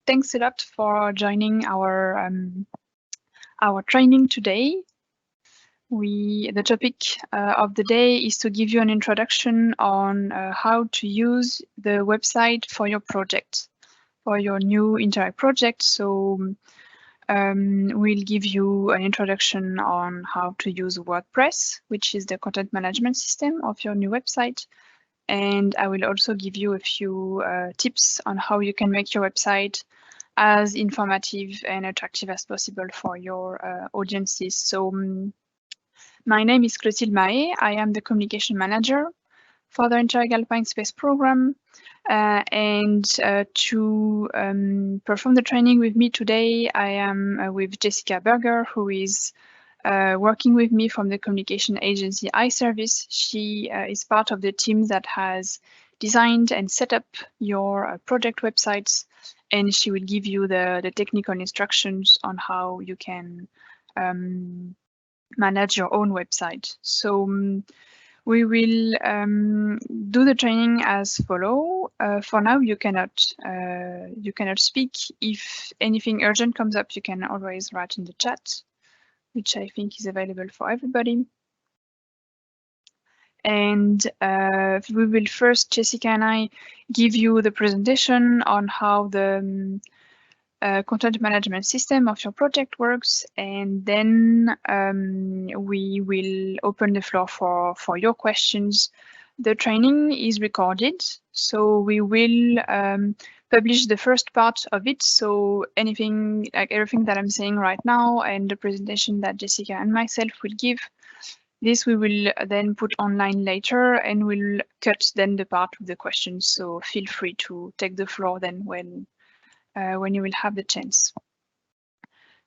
thanks a lot for joining our training today. The topic of the day is to give you an introduction on how to use the website for your project, for your new Interact project. So we'll give you an introduction on how to use WordPress, which is the content management system of your new website. And I will also give you a few tips on how you can make your website as informative and attractive as possible for your audiences. So my name is Clotilde Mahé. I am the communication manager for the Interact Alpine Space program. To perform the training with me today, I am with Jessica Berger, who is working with me from the communication agency iService. She is part of the team that has designed and set up your project websites, and she will give you the technical instructions on how you can manage your own website. So we will do the training as follow. For now, you cannot speak. If anything urgent comes up, you can always write in the chat, which I think is available for everybody. And we will first, Jessica and I, give you the presentation on how the content management system of your project works, and then we will open the floor for your questions. The training is recorded, so we will publish the first part of it. So anything, like everything that I'm saying right now and the presentation that Jessica and myself will give, this we will then put online later, and we'll cut then the part with the questions. So feel free to take the floor then when you will have the chance.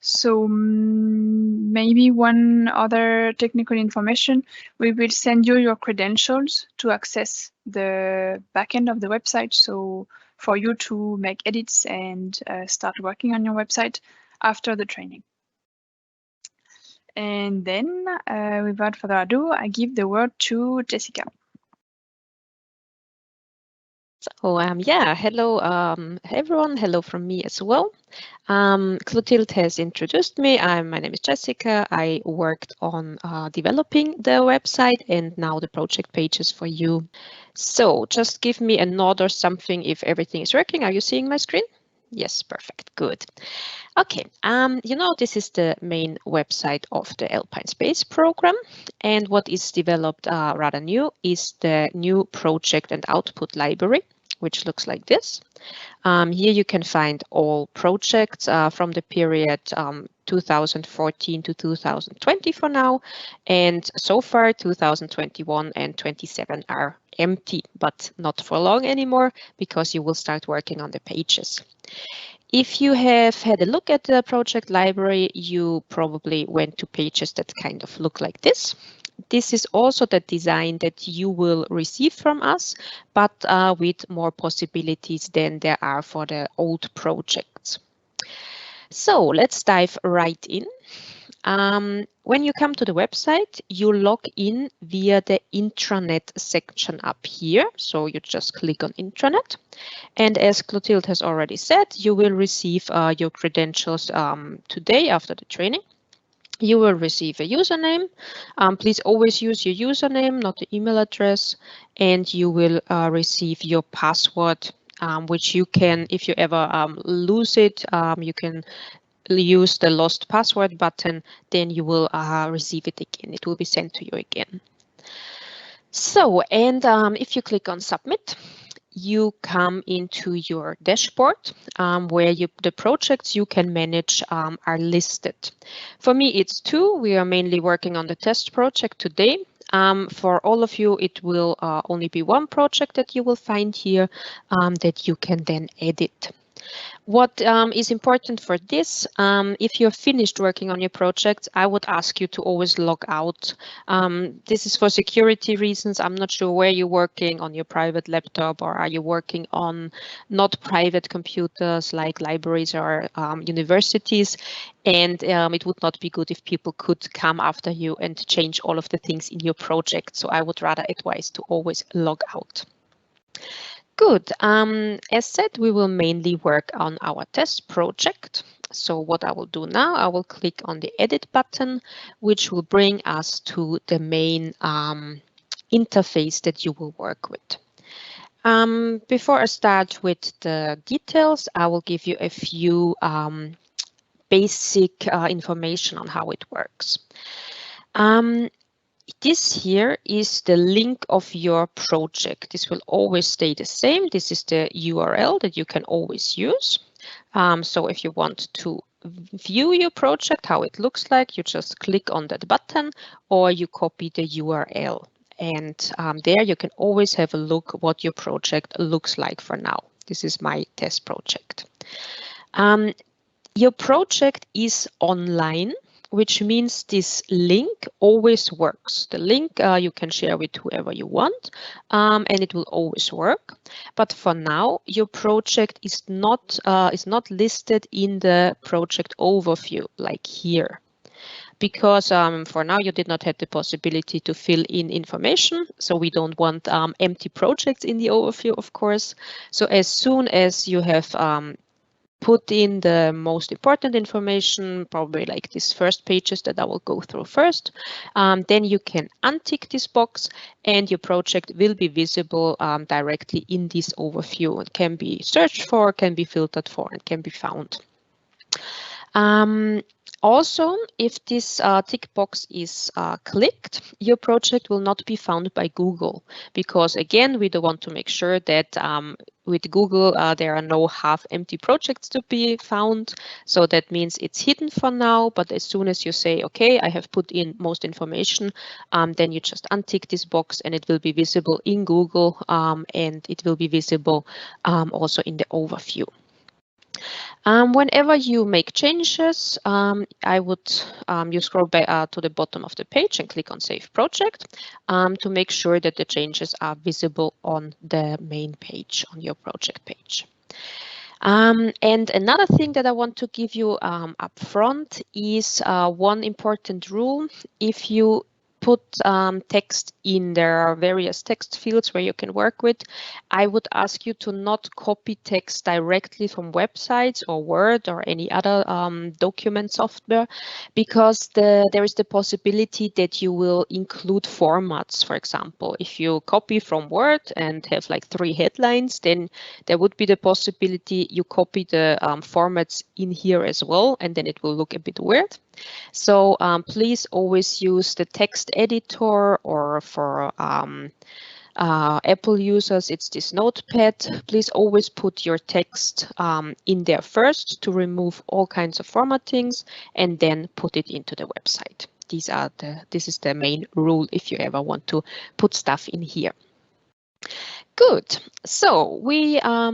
So maybe one other technical information, we will send you your credentials to access the backend of the website. So for you to make edits and start working on your website after the training. And then without further ado, I give the word to Jessica. So yeah, hello everyone, hello from me as well. Clotilde has introduced me. My name is Jessica. I worked on developing the website and now the project pages for you. So just give me a nod or something if everything is working. Are you seeing my screen? Yes, perfect, good. Okay, this is the main website of the Alpine Space program, and what is developed rather new is the new project and output library, which looks like this. Here you can find all projects from the period 2014 to 2020 for now, and so far 2021 and 27 are empty, but not for long anymore because you will start working on the pages. If you have had a look at the project library, you probably went to pages that kind of look like this. This is also the design that you will receive from us, but with more possibilities than there are for the old projects. So let's dive right in. When you come to the website, you log in via the intranet section up here. So you just click on intranet. And as Clotilde has already said, you will receive your credentials today after the training. You will receive a username. Please always use your username, not the email address. And you will receive your password, which you can, if you ever lose it, you can use the lost password button, then you will receive it again. It will be sent to you again. So, and if you click on submit, you come into your dashboard where the projects you can manage are listed. For me, it's 2. We are mainly working on the test project today. For all of you, it will only be 1 project that you will find here that you can then edit. What is important for this, if you're finished working on your project, I would ask you to always log out. This is for security reasons. I'm not sure where you're working, on your private laptop, or are you working on not private computers like libraries or universities. And it would not be good if people could come after you and change all of the things in your project. So I would rather advise to always log out. Good. As said, we will mainly work on our test project. So what I will do now, I will click on the Edit button, which will bring us to the main interface that you will work with. Before I start with the details, I will give you a few basic information on how it works. This here is the link of your project. This will always stay the same. This is the URL that you can always use. So if you want to view your project, how it looks like, you just click on that button or you copy the URL. And there you can always have a look what your project looks like for now. This is my test project. Your project is online, which means this link always works. The link you can share with whoever you want, and it will always work. But for now, your project is not listed in the project overview, like here. Because for now you did not have the possibility to fill in information, so we don't want empty projects in the overview, of course. So as soon as you have put in the most important information, probably like these first pages that I will go through first, then you can untick this box and your project will be visible directly in this overview. It can be searched for, can be filtered for, and can be found. Also, if this tick box is clicked, your project will not be found by Google, because again, we do want to make sure that with Google, there are no half-empty projects to be found. So that means it's hidden for now, but as soon as you say, okay, I have put in most information, then you just untick this box and it will be visible in Google, and it will be visible also in the overview. Whenever you make changes, I would you scroll back to the bottom of the page and click on Save Project to make sure that the changes are visible on the main page, on your project page. And another thing that I want to give you up front is one important rule. If you put text in, there are various text fields where you can work with. I would ask you to not copy text directly from websites or Word or any other document software, because there is the possibility that you will include formats. For example, if you copy from Word and have like 3 headlines, then there would be the possibility you copy the formats in here as well, and then it will look a bit weird. So please always use the text editor, or for Apple users, it's this notepad. Please always put your text in there first to remove all kinds of formattings and then put it into the website. This is the main rule if you ever want to put stuff in here. Good. So we are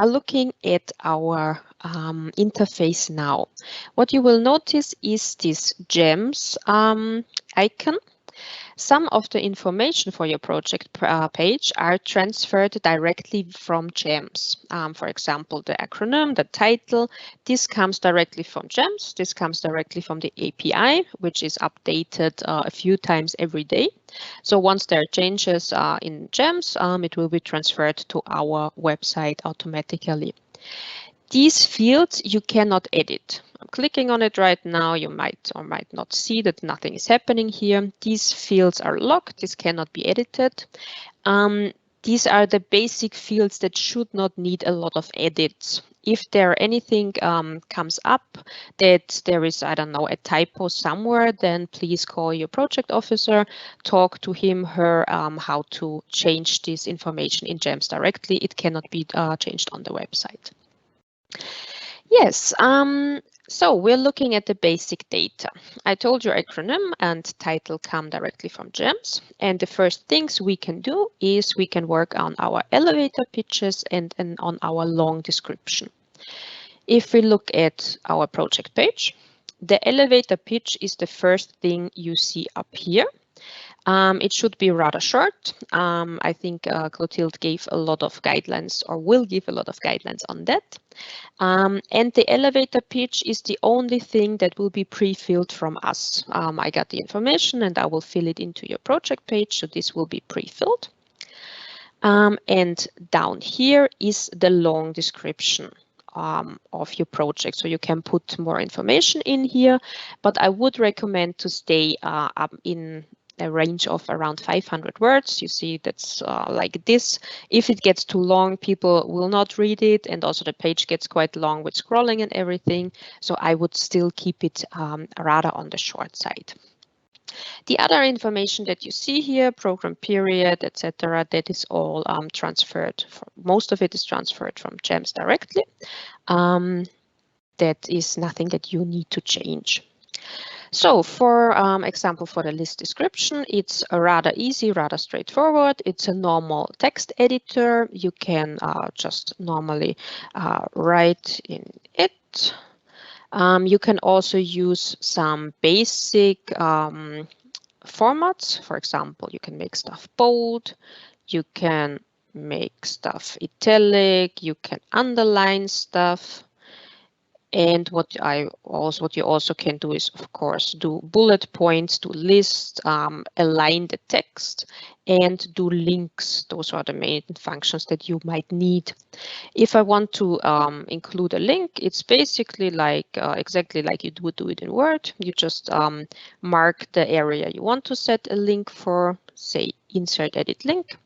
looking at our interface now. What you will notice is this gems icon. Some of the information for your project page are transferred directly from GEMS. For example, the acronym, the title, this comes directly from GEMS. This comes directly from the API, which is updated a few times every day. So once there are changes in GEMS, it will be transferred to our website automatically. These fields you cannot edit. I'm clicking on it right now. You might or might not see that nothing is happening here. These fields are locked. This cannot be edited. These are the basic fields that should not need a lot of edits. If there anything comes up that there is, I don't know, a typo somewhere, then please call your project officer, talk to him, her, how to change this information in GEMS directly. It cannot be changed on the website. Yes, so we're looking at the basic data. I told you acronym and title come directly from GEMS. And the first things we can do is we can work on our elevator pitches and on our long description. If we look at our project page, the elevator pitch is the first thing you see up here. It should be rather short. I think Clotilde gave a lot of guidelines, or will give a lot of guidelines on that. And the elevator pitch is the only thing that will be pre-filled from us. I got the information and I will fill it into your project page, so this will be pre-filled. And down here is the long description of your project. So you can put more information in here, but I would recommend to stay up in a range of around 500 words. You see, that's like this. If it gets too long, people will not read it, and also the page gets quite long with scrolling and everything. So I would still keep it rather on the short side. The other information that you see here, program period, etc., that is all transferred. Most of it is transferred from GEMS directly. That is nothing that you need to change. So for example, for the list description, it's rather easy, rather straightforward. It's a normal text editor. You can just normally write in it. You can also use some basic formats. For example, you can make stuff bold, you can make stuff italic, you can underline stuff. And what you also can do is, of course, do bullet points, do lists, align the text, and do links. Those are the main functions that you might need. If I want to include a link, it's basically like exactly like you would do it in Word. You just mark the area you want to set a link for, say, insert edit link.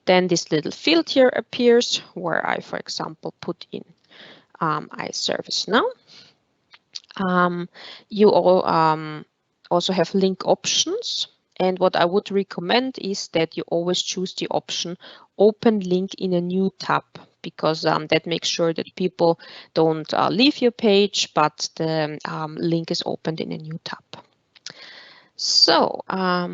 Then this little field here appears where I, for example, put in iService Now. You all also have link options. And what I would recommend is that you always choose the option open link in a new tab, because that makes sure that people don't leave your page, but the link is opened in a new tab. So I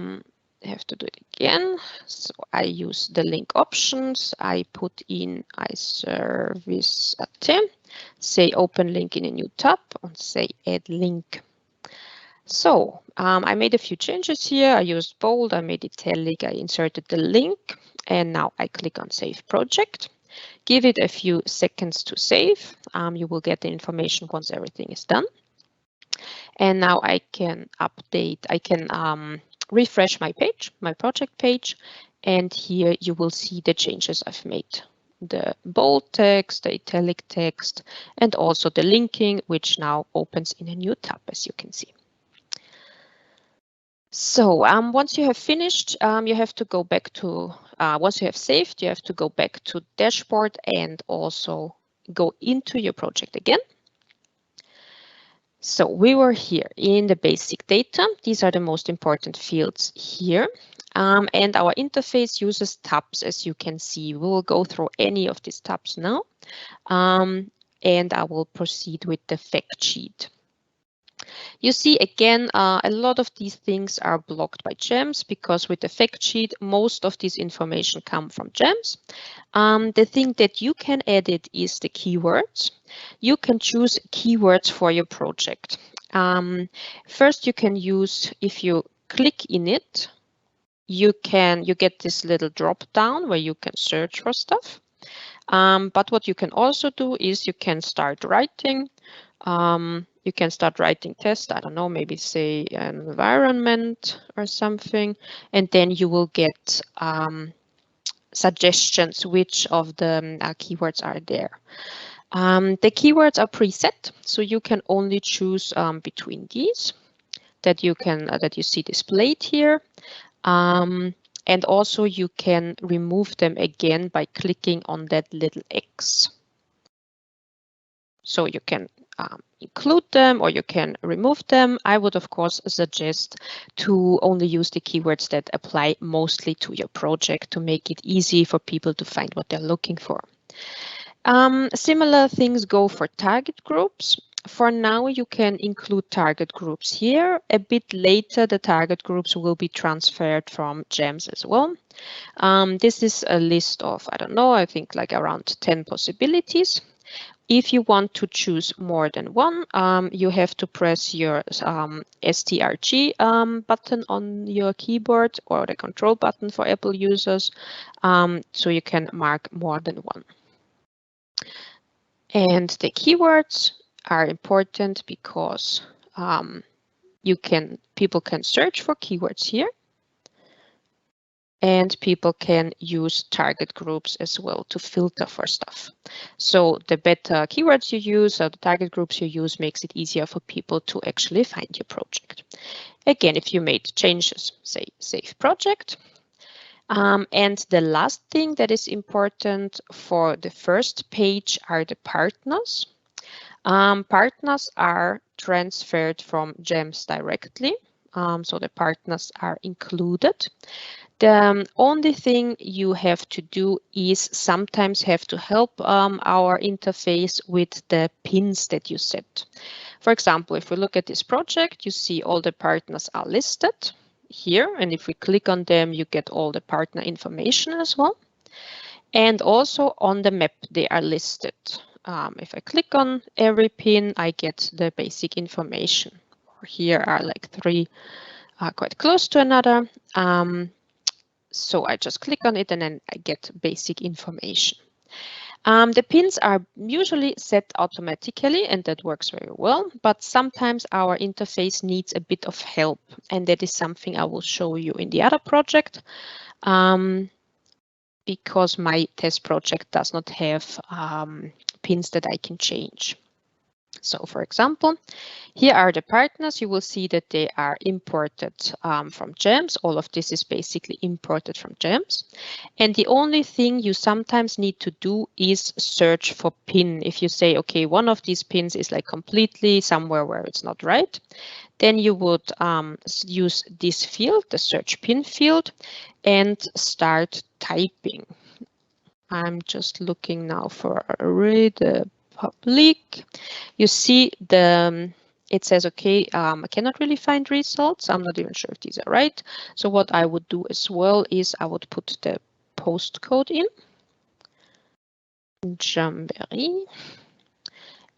have to do it again. So I use the link options. I put in iService AT, say open link in a new tab, and say add link. So I made a few changes here. I used bold, I made italic, I inserted the link, and now I click on Save Project. Give it a few seconds to save. You will get the information once everything is done. And now I can update, I can refresh my page, my project page, and here you will see the changes I've made. The bold text, the italic text, and also the linking, which now opens in a new tab, as you can see. So once you have finished, you have to go back to, once you have saved, you have to go back to dashboard and also go into your project again. So we were here in the basic data. These are the most important fields here. And our interface uses tabs, as you can see. We will go through any of these tabs now. And I will proceed with the fact sheet. You see, again, a lot of these things are blocked by GEMS, because with the fact sheet, most of this information come from GEMS. The thing that you can edit is the keywords. You can choose keywords for your project. First, you can use, if you click in it, you get this little drop down where you can search for stuff. But what you can also do is you can start writing. You can start writing tests, I don't know, maybe say environment or something, and then you will get suggestions which of the keywords are there. The keywords are preset, so you can only choose between these that you see displayed here. And also you can remove them again by clicking on that little X. So you can include them or you can remove them. I would, of course, suggest to only use the keywords that apply mostly to your project to make it easy for people to find what they're looking for. Similar things go for target groups. For now, you can include target groups here. A bit later, the target groups will be transferred from GEMS as well. This is a list of, I don't know, I think like around 10 possibilities. If you want to choose more than one, you have to press your STRG button on your keyboard, or the control button for Apple users, so you can mark more than one. And the keywords are important because people can search for keywords here. And people can use target groups as well to filter for stuff. So the better keywords you use or the target groups you use makes it easier for people to actually find your project. Again, if you made changes, say save project. And the last thing that is important for the first page are the partners. Partners are transferred from GEMS directly. So the partners are included. The only thing you have to do is sometimes have to help our interface with the pins that you set. For example, if we look at this project, you see all the partners are listed here. And if we click on them, you get all the partner information as well. And also on the map, they are listed. If I click on every pin, I get the basic information. Here are like three quite close to another. So I just click on it and then I get basic information. The pins are usually set automatically and that works very well, but sometimes our interface needs a bit of help, and that is something I will show you in the other project, because my test project does not have pins that I can change. So for example, here are the partners. You will see that they are imported from GEMS. All of this is basically imported from GEMS. And the only thing you sometimes need to do is search for pin. If you say, okay, one of these pins is like completely somewhere where it's not right, then you would use this field, the search pin field, and start typing. I'm just looking now for the public. You see it says, okay, I cannot really find results. I'm not even sure if these are right. So what I would do as well is I would put the postcode in, Jamboree.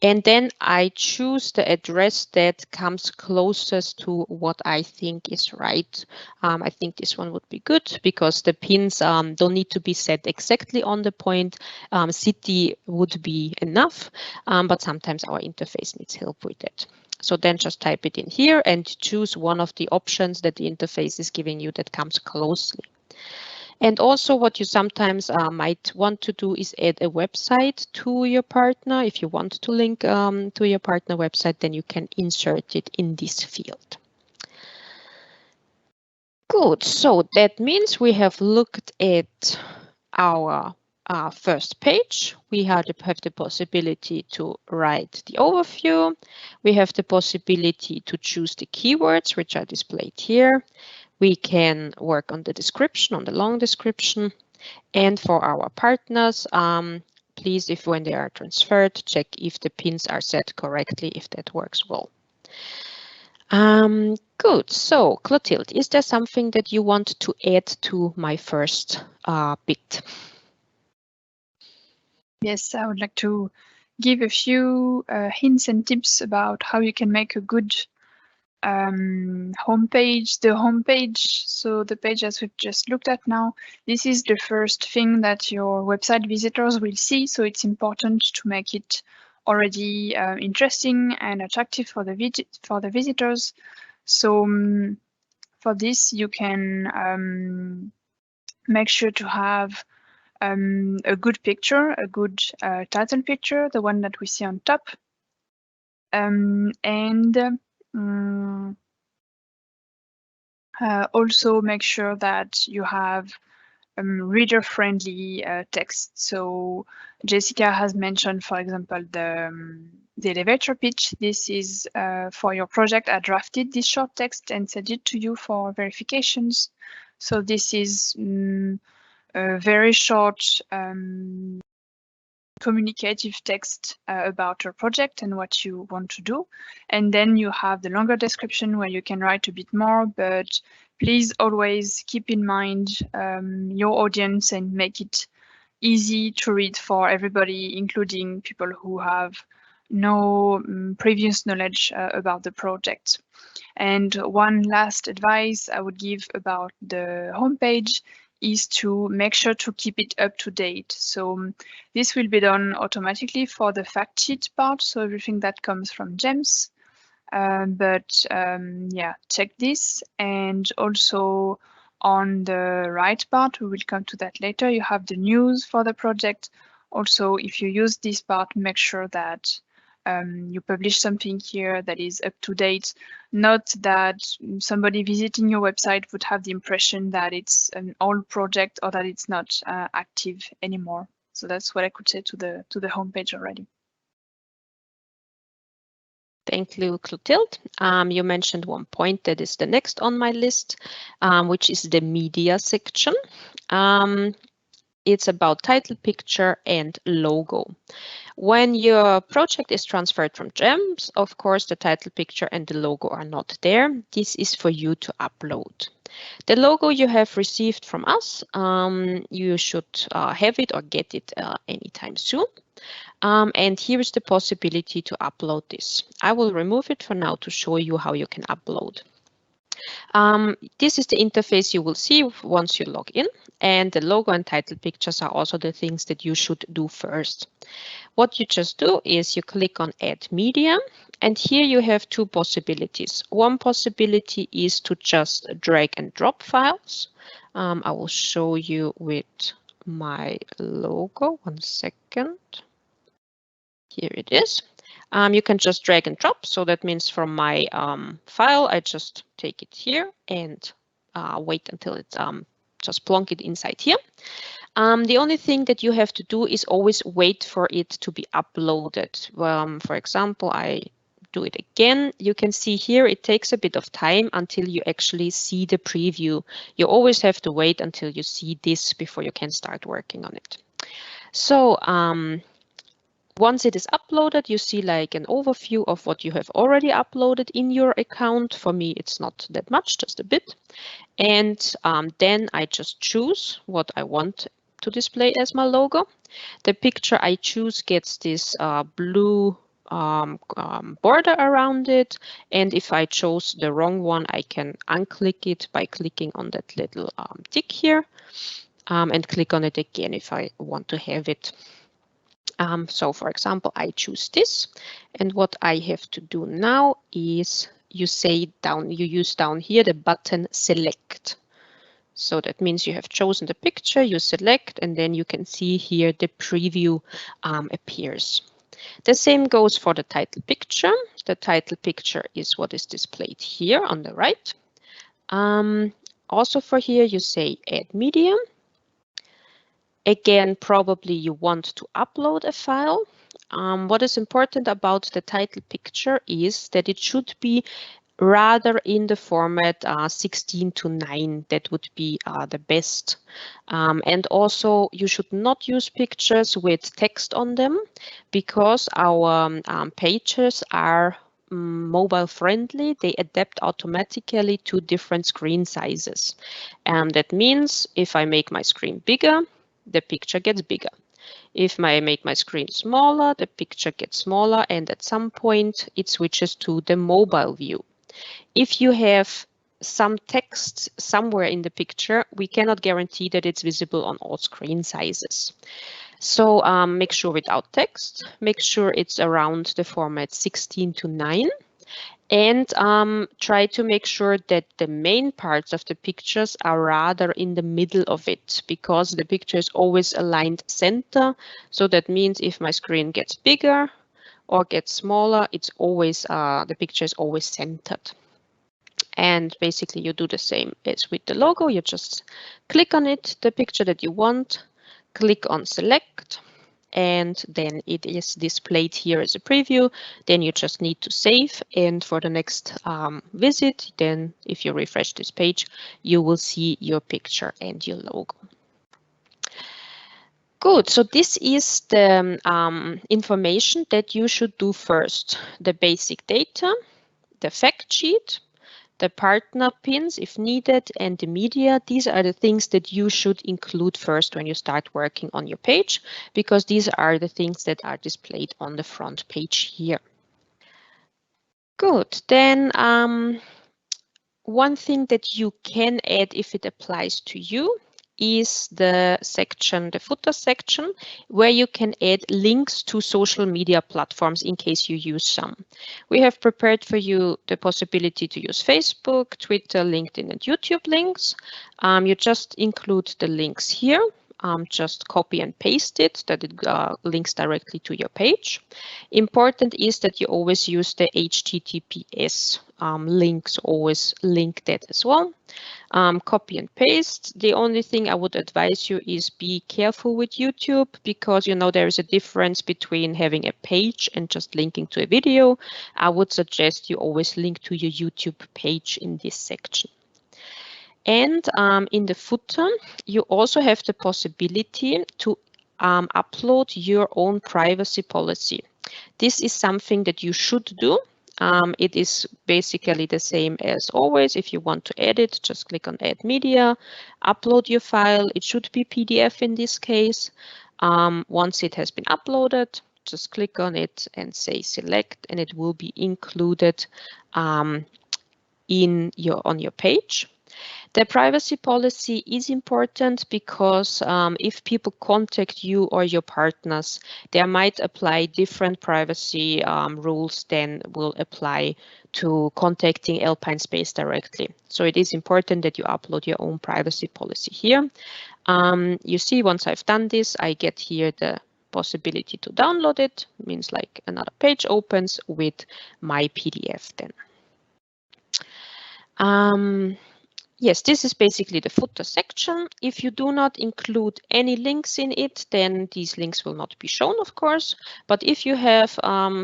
And then I choose the address that comes closest to what I think is right. I think this one would be good because the pins don't need to be set exactly on the point. City would be enough, but sometimes our interface needs help with it. So then just type it in here and choose one of the options that the interface is giving you that comes closely. And also what you sometimes might want to do is add a website to your partner. If you want to link to your partner website, then you can insert it in this field. Good, so that means we have looked at our first page. We have the possibility to write the overview. We have the possibility to choose the keywords, which are displayed here. We can work on the description, on the long description. And for our partners, please, if when they are transferred, check if the pins are set correctly, if that works well. Good. So, Clotilde, is there something that you want to add to my first bit? Yes, I would like to give a few hints and tips about how you can make a good homepage. The homepage, so the page as we've just looked at now, this is the first thing that your website visitors will see. So it's important to make it already interesting and attractive for the visitors. So for this, you can make sure to have a good picture, a good title picture, the one that we see on top, and also make sure that you have reader-friendly text. So Jessica has mentioned, for example, the elevator pitch. This is for your project. I drafted this short text and sent it to you for verifications. So this is a very short communicative text about your project and what you want to do. And then you have the longer description where you can write a bit more, but please always keep in mind your audience and make it easy to read for everybody, including people who have no previous knowledge about the project. And one last advice I would give about the homepage is to make sure to keep it up to date. So this will be done automatically for the fact sheet part, so everything that comes from GEMS. Yeah, check this. And also On the right part, we will come to that later, you have the news for the project. Also, if you use this part, make sure that you publish something here that is up to date, not that somebody visiting your website would have the impression that it's an old project or that it's not active anymore. So that's what I could say to the homepage already. Thank you, Clotilde. You mentioned one point that is the next on my list, which is the media section. It's about title, picture, and logo. When your project is transferred from GEMS, of course, the title, picture, and the logo are not there. This is for you to upload. The logo you have received from us, you should have it or get it anytime soon. And here is the possibility to upload this. I will remove it for now to show you how you can upload. This is the interface you will see once you log in, and the logo and title pictures are also the things that you should do first. What you just do is you click on Add Media, and here you have two possibilities. One possibility is to just drag and drop files. I will show you with my logo. One second. Here it is. You can just drag and drop. So that means from my file, I just take it here and wait until it just plonk it inside here. The only thing that you have to do is always wait for it to be uploaded. For example, I do it again. You can see here it takes a bit of time until you actually see the preview. You always have to wait until you see this before you can start working on it. So once it is uploaded, you see like an overview of what you have already uploaded in your account. For me, it's not that much, just a bit. And then I just choose what I want to display as my logo. The picture I choose gets this blue border around it. And if I chose the wrong one, I can unclick it by clicking on that little tick here and click on it again if I want to have it. So for example, I choose this, and what I have to do now is you use down here the button select. So that means you have chosen the picture, you select, and then you can see here the preview appears. The same goes for the title picture. The title picture is what is displayed here on the right. Also for here, you say add media. Again, probably you want to upload a file. What is important about the title picture is that it should be rather in the format 16:9. That would be the best. And also you should not use pictures with text on them because our pages are mobile friendly. They adapt automatically to different screen sizes. That means if I make my screen bigger, the picture gets bigger. If I make my screen smaller, the picture gets smaller, and at some point it switches to the mobile view. If you have some text somewhere in the picture, we cannot guarantee that it's visible on all screen sizes. So make sure without text, make sure it's around the format 16:9. And try to make sure that the main parts of the pictures are rather in the middle of it, because the picture is always aligned center. So that means if my screen gets bigger or gets smaller, it's always the picture is always centered. And basically you do the same as with the logo. You just click on it, the picture that you want, click on select, and then it is displayed here as a preview. Then you just need to save, and for the next visit, then if you refresh this page, you will see your picture and your logo. Good, so this is the information that you should do first. The basic data, the fact sheet, the partner pins if needed, and the media. These are the things that you should include first when you start working on your page, because these are the things that are displayed on the front page here. Good, then one thing that you can add if it applies to you is the section, the footer section, where you can add links to social media platforms in case you use some. We have prepared for you the possibility to use Facebook, Twitter, LinkedIn, and YouTube links. You just include the links here. Just copy and paste it, that it links directly to your page. Important is that you always use the HTTPS links, always link that as well. Copy and paste. The only thing I would advise you is be careful with YouTube, because you know there is a difference between having a page and just linking to a video. I would suggest you always link to your YouTube page in this section. And in the footer, you also have the possibility to upload your own privacy policy. This is something that you should do. It is basically the same as always. If you want to edit, just click on Add Media, upload your file. It should be PDF in this case. Once it has been uploaded, just click on it and say select, and it will be included on your page. The privacy policy is important because if people contact you or your partners, they might apply different privacy rules than will apply to contacting Alpine Space directly. So it is important that you upload your own privacy policy here. You see, once I've done this, I get here the possibility to download it. It means like another page opens with my PDF then. Yes, this is basically the footer section. If you do not include any links in it, then these links will not be shown, of course. But if you have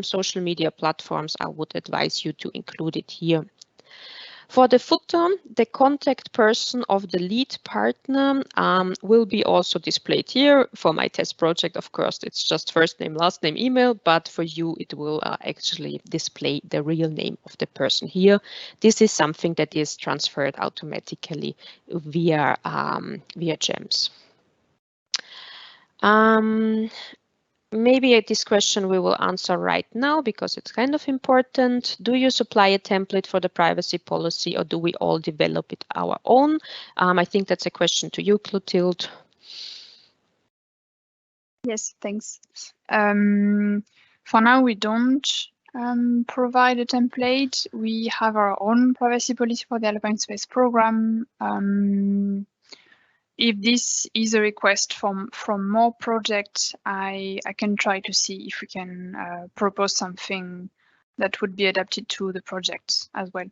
social media platforms, I would advise you to include it here. For the footer, the contact person of the lead partner will be also displayed here. For my test project, of course, it's just first name, last name, email, but for you, it will actually display the real name of the person here. This is something that is transferred automatically via GEMS. Maybe this question we will answer right now because it's kind of important. Do you supply a template for the privacy policy, or do we all develop it our own? I think that's a question to you, Clotilde. Yes, thanks. For now, we don't provide a template. We have our own privacy policy for the Alpine Space Program. If this is a request from more projects, I can try to see if we can propose something that would be adapted to the projects as well.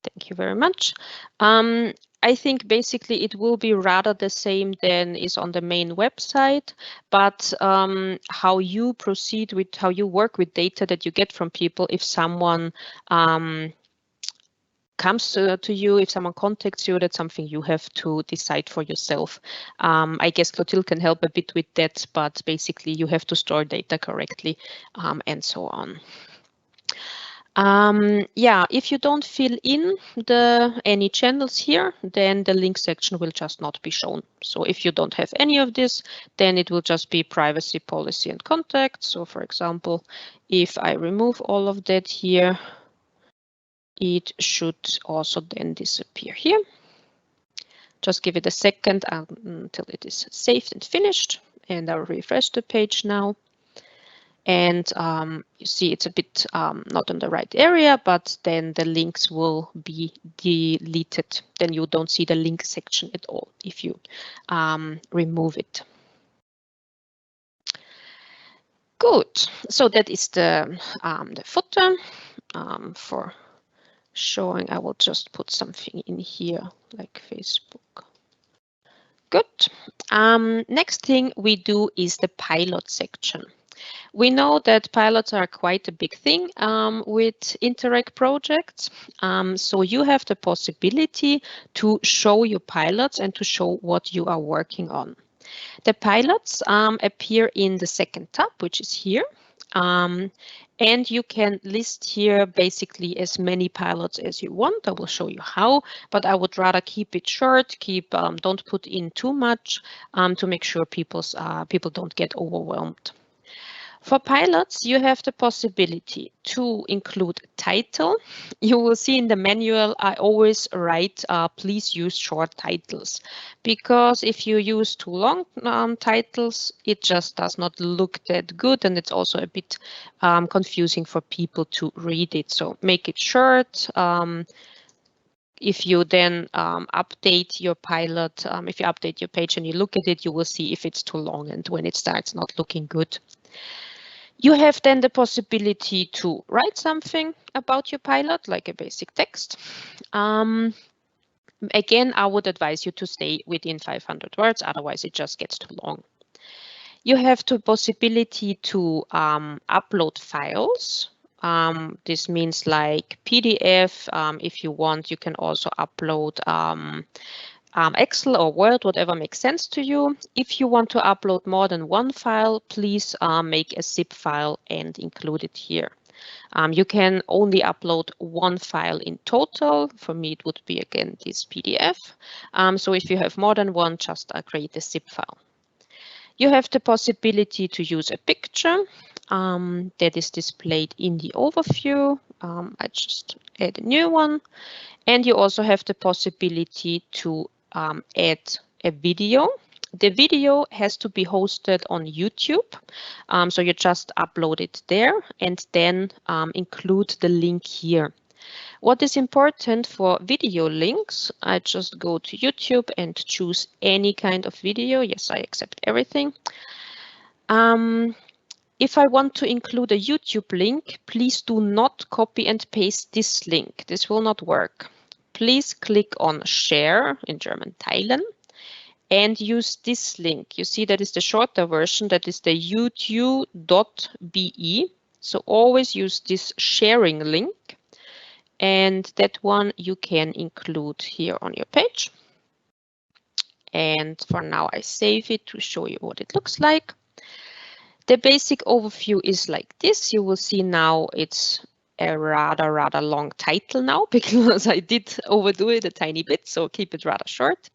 Thank you very much. I think basically it will be rather the same than is on the main website, but how you proceed with, how you work with data that you get from people, if someone comes to you, if someone contacts you, that's something you have to decide for yourself. I guess Clotilde can help a bit with that, but basically you have to store data correctly and so on. Yeah, if you don't fill in any channels here, then the link section will just not be shown. So if you don't have any of this, then it will just be privacy policy and contact. So for example, if I remove all of that here, it should also then disappear here. Just give it a second until it is saved and finished, and I'll refresh the page now. And you see it's a bit not in the right area, but then the links will be deleted. Then you don't see the link section at all if you remove it. Good. So that is the footer for showing. I will just put something in here like Facebook. Good. Next thing we do is the pilot section. We know that pilots are quite a big thing with Interreg projects. So you have the possibility to show your pilots and to show what you are working on. The pilots appear in the second tab, which is here. And you can list here basically as many pilots as you want. I will show you how, but I would rather keep it short, don't put in too much to make sure people don't get overwhelmed. For pilots, you have the possibility to include title. You will see in the manual, I always write, please use short titles, because if you use too long titles, it just does not look that good, and it's also a bit confusing for people to read it. So make it short. If you then update your pilot, if you update your page and you look at it, you will see if it's too long and when it starts not looking good. You have then the possibility to write something about your pilot, like a basic text. Again, I would advise you to stay within 500 words, otherwise it just gets too long. You have the possibility to upload files. This means like PDF. If you want, you can also upload Excel or Word, whatever makes sense to you. If you want to upload more than one file, please make a zip file and include it here. You can only upload one file in total. For me, it would be again this PDF. So if you have more than one, just create a zip file. You have the possibility to use a picture that is displayed in the overview. I just add a new one. And you also have the possibility to add a video. The video has to be hosted on YouTube. So you just upload it there and then include the link here. What is important for video links, I just go to YouTube and choose any kind of video. Yes, I accept everything. If I want to include a YouTube link, please do not copy and paste this link. This will not work. Please click on Share, in German Teilen, and use this link. You see that is the shorter version, that is the youtube.be. So always use this sharing link, and that one you can include here on your page. And for now, I save it to show you what it looks like. The basic overview is like this. You will see now it's a rather long title now because I did overdo it a tiny bit, so keep it rather short.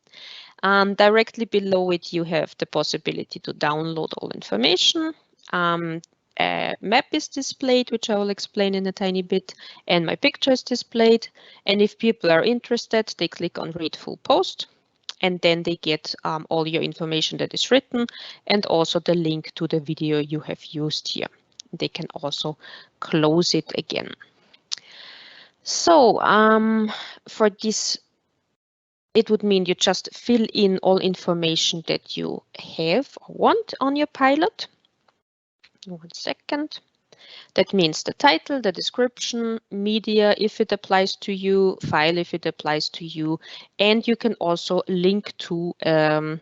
Directly below it, you have the possibility to download all information. A map is displayed, which I will explain in a tiny bit, and my picture is displayed. And if people are interested, they click on Read Full Post, and then they get all your information that is written and also the link to the video you have used here. They can also close it again. So for this, it would mean you just fill in all information that you have or want on your pilot. 1 second. That means the title, the description, media, if it applies to you, file, if it applies to you, and you can also link to a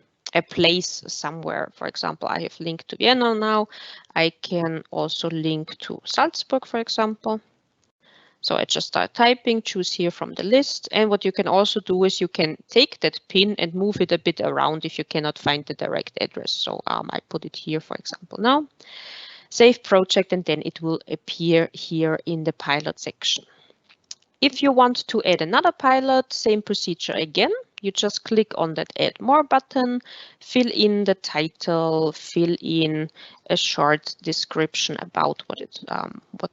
place somewhere. For example, I have linked to Vienna now. I can also link to Salzburg, for example. So I just start typing, choose here from the list. And what you can also do is you can take that pin and move it a bit around if you cannot find the direct address. So I put it here, for example, now. Save project, and then it will appear here in the pilot section. If you want to add another pilot, same procedure again. You just click on that Add More button, fill in the title, fill in a short description about what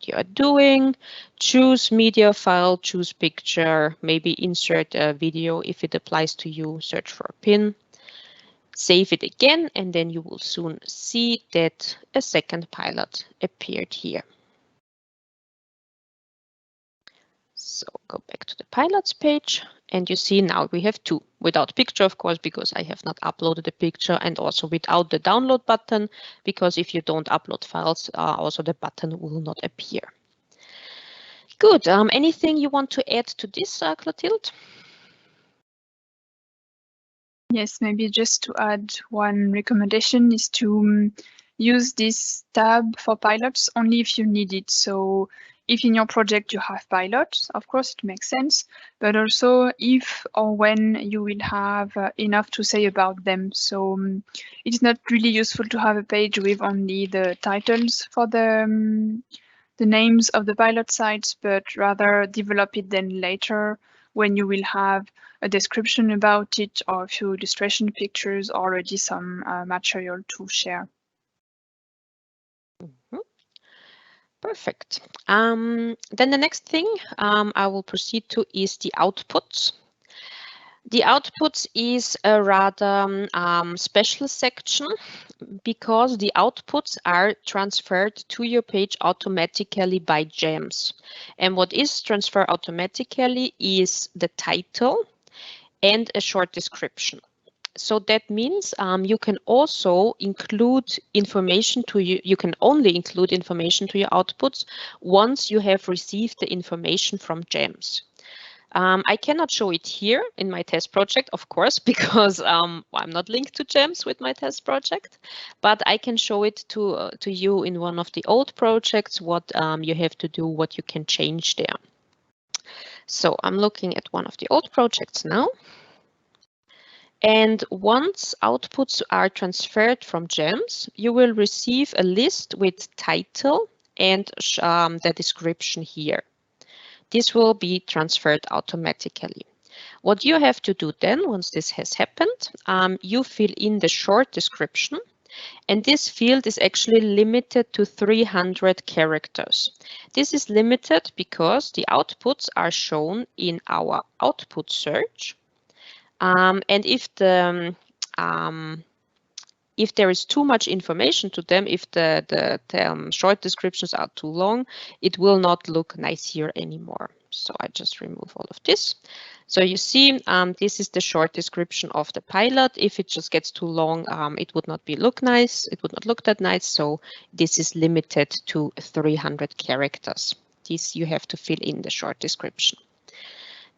you are doing, choose media file, choose picture, maybe insert a video if it applies to you, search for a pin. Save it again, and then you will soon see that a second pilot appeared here. So go back to the pilots page, and you see now we have two, without picture, of course, because I have not uploaded a picture, and also without the download button, because if you don't upload files, also the button will not appear. Good. Anything you want to add to this, Clotilde? Yes, maybe just to add one recommendation is to use this tab for pilots only if you need it. So if in your project you have pilots, of course it makes sense, but also if or when you will have enough to say about them. So it's not really useful to have a page with only the titles for the names of the pilot sites, but rather develop it then later when you will have a description about it or a few illustration pictures, already some material to share. Perfect. Then the next thing I will proceed to is the outputs. The outputs is a rather special section because the outputs are transferred to your page automatically by GEMS. And what is transferred automatically is the title and a short description. So that means you can also include information to you can only include information to your outputs once you have received the information from GEMS. I cannot show it here in my test project, of course, because I'm not linked to GEMS with my test project, but I can show it to you in one of the old projects, what you have to do, what you can change there. So I'm looking at one of the old projects now. And once outputs are transferred from GEMS, you will receive a list with title and the description here. This will be transferred automatically. What you have to do then, once this has happened, you fill in the short description, and this field is actually limited to 300 characters. This is limited because the outputs are shown in our output search, and if there is too much information to them, if the short descriptions are too long, it will not look nice here anymore. So I just remove all of this. So you see, this is the short description of the pilot. If it just gets too long, it would not look nice. It would not look that nice. So this is limited to 300 characters. This you have to fill in the short description.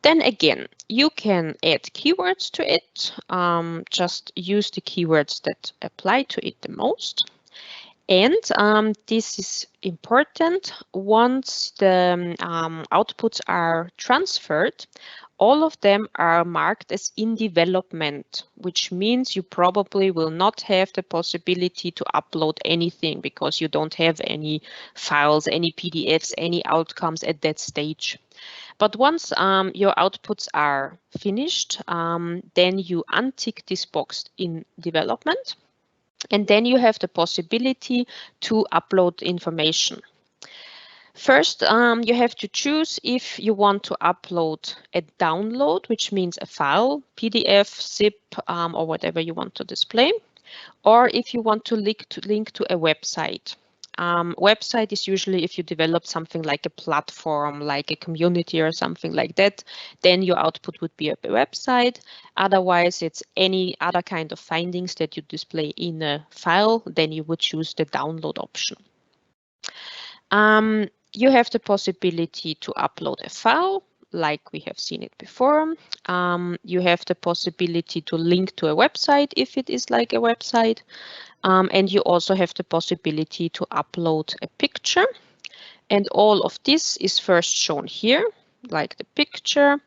Then again, you can add keywords to it. Just use the keywords that apply to it the most. And this is important. Once the outputs are transferred, all of them are marked as in development, which means you probably will not have the possibility to upload anything because you don't have any files, any PDFs, any outcomes at that stage. But once your outputs are finished, then you untick this box in development, and then you have the possibility to upload information. First, you have to choose if you want to upload a download, which means a file, PDF, zip, or whatever you want to display, or if you want to link to a website. Website is usually if you develop something like a platform, like a community or something like that, then your output would be a website. Otherwise, it's any other kind of findings that you display in a file, then you would choose the download option. You have the possibility to upload a file, like we have seen it before. You have the possibility to link to a website if it is like a website. And you also have the possibility to upload a picture. And all of this is first shown here, like the picture.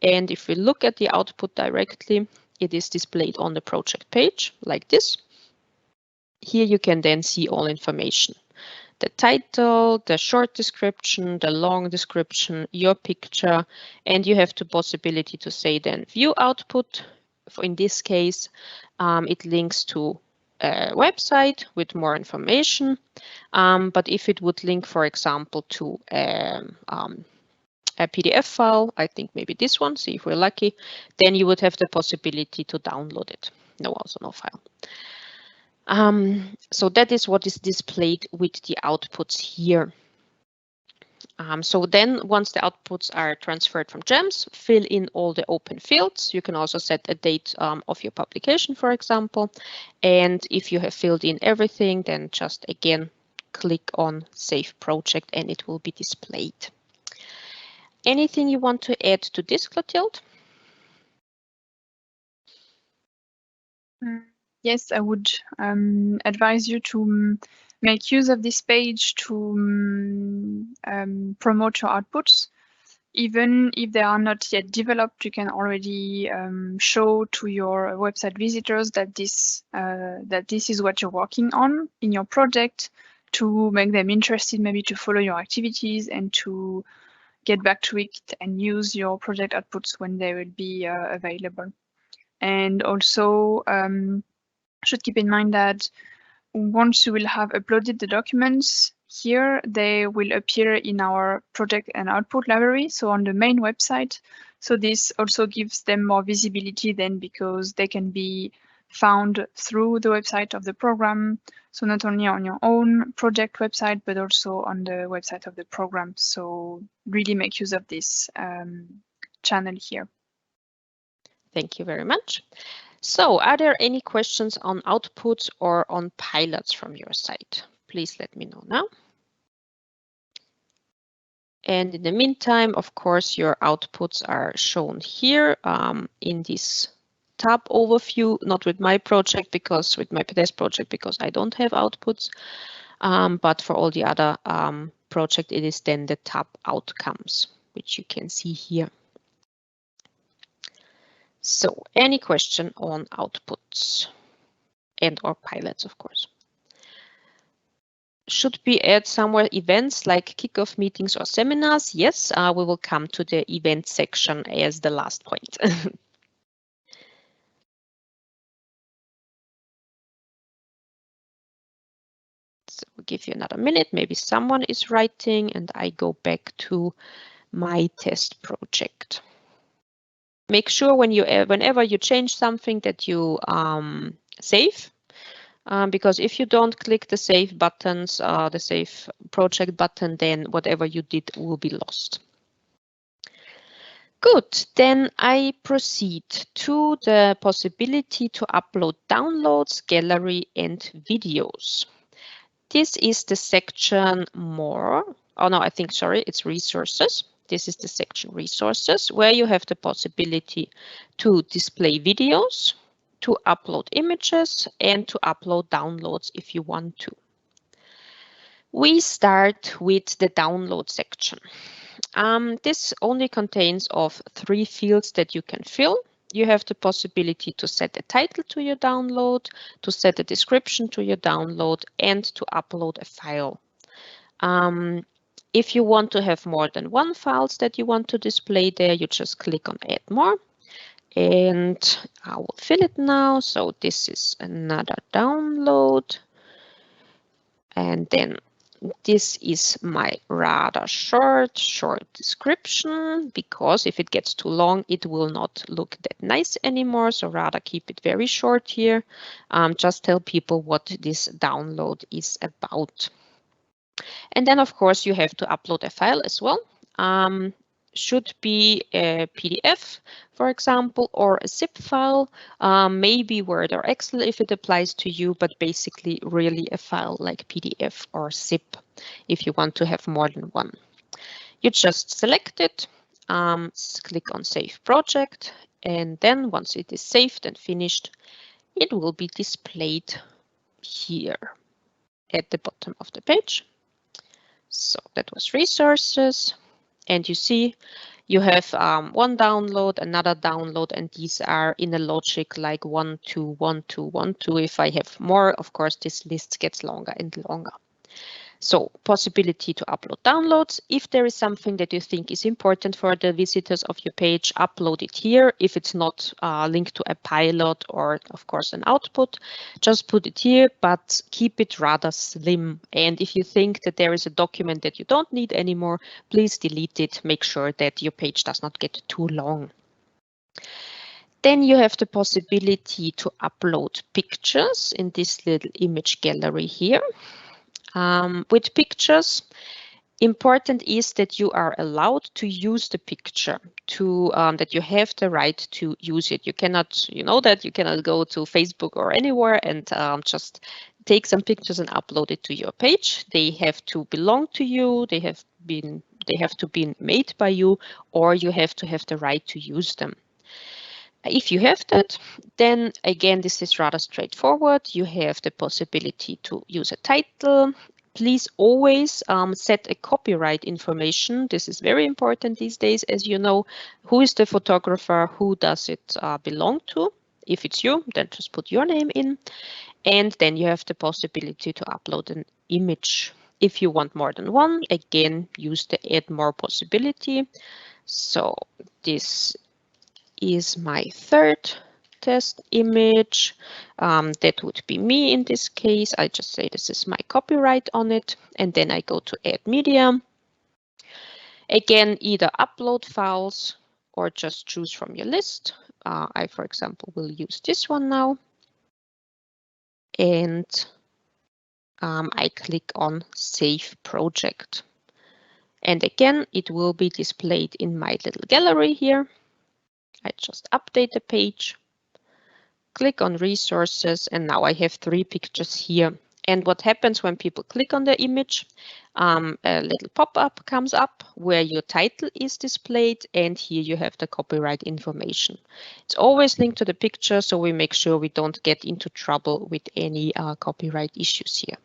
And if we look at the output directly, it is displayed on the project page like this. Here you can then see all information. The title, the short description, the long description, your picture, and you have the possibility to say then view output. In this case, it links to a website with more information. But if it would link, for example, to a PDF file, I think maybe this one, see if we're lucky, then you would have the possibility to download it. No, also no file. So that is what is displayed with the outputs here. So then once the outputs are transferred from GEMS, fill in all the open fields. You can also set a date of your publication, for example. And if you have filled in everything, then just again, click on Save Project and it will be displayed. Anything you want to add to this, Clotilde? Yes, I would advise you to make use of this page to promote your outputs. Even if they are not yet developed, you can already show to your website visitors that this is what you're working on in your project, to make them interested, maybe to follow your activities and to get back to it and use your project outputs when they will be available. And also should keep in mind that once you will have uploaded the documents, here they will appear in our project and output library, so on the main website. So this also gives them more visibility then, because they can be found through the website of the program. So not only on your own project website, but also on the website of the program. So really make use of this channel here. Thank you very much. So are there any questions on outputs or on pilots from your side? Please let me know now. And in the meantime, of course, your outputs are shown here in this tab overview, not with my project, because with my test project, because I don't have outputs. But for all the other project, it is then the tab outcomes, which you can see here. So any question on outputs and or pilots, of course. Should we add somewhere events like kickoff meetings or seminars? Yes, we will come to the event section as the last point. So we'll give you another minute. Maybe someone is writing and I go back to my test project. Make sure whenever you change something that you save. Because if you don't click the save buttons, the save project button, then whatever you did will be lost. Good, then I proceed to the possibility to upload downloads, gallery, and videos. This is the section more. Oh no, I think, sorry, it's resources. This is the section resources, where you have the possibility to display videos, to upload images, and to upload downloads if you want to. We start with the download section. This only contains of 3 fields that you can fill. You have the possibility to set a title to your download, to set a description to your download, and to upload a file. If you want to have more than 1 files that you want to display there, you just click on Add More. And I will fill it now. So this is another download. And then this is my rather short description, because if it gets too long, it will not look that nice anymore. So rather keep it very short here. Just tell people what this download is about. And then, of course, you have to upload a file as well. Should be a PDF, for example, or a zip file, maybe Word or Excel if it applies to you, but basically really a file like PDF or zip if you want to have more than one. You just select it, click on Save Project, and then once it is saved and finished, it will be displayed here at the bottom of the page. So that was resources. And you see, you have one download, another download, and these are in a logic like 1, 2, 1, 2, 1, 2. If I have more, of course, this list gets longer and longer. So possibility to upload downloads. If there is something that you think is important for the visitors of your page, upload it here. If it's not linked to a pilot or, of course, an output, just put it here, but keep it rather slim. And if you think that there is a document that you don't need anymore, please delete it. Make sure that your page does not get too long. Then you have the possibility to upload pictures in this little image gallery here. With pictures, important is that you are allowed to use the picture, that you have the right to use it. You cannot, you know that you cannot go to Facebook or anywhere and just take some pictures and upload it to your page. They have to belong to you. They have to be made by you, or you have to have the right to use them. If you have that, then again, this is rather straightforward. You have the possibility to use a title. Please always set a copyright information. This is very important these days, as you know. Who is the photographer? Who does it belong to? If it's you, then just put your name in. And then you have the possibility to upload an image. If you want more than one, again, use the Add More possibility. So this is my third test image. That would be me in this case. I just say this is my copyright on it, and then I go to add media. Again, either upload files or just choose from your list. I, for example, will use this one now. And I click on Save Project. And again, it will be displayed in my little gallery here. I just update the page, click on Resources, and now I have 3 pictures here. And what happens when people click on the image? A little pop-up comes up where your title is displayed, and here you have the copyright information. It's always linked to the picture, so we make sure we don't get into trouble with any copyright issues here.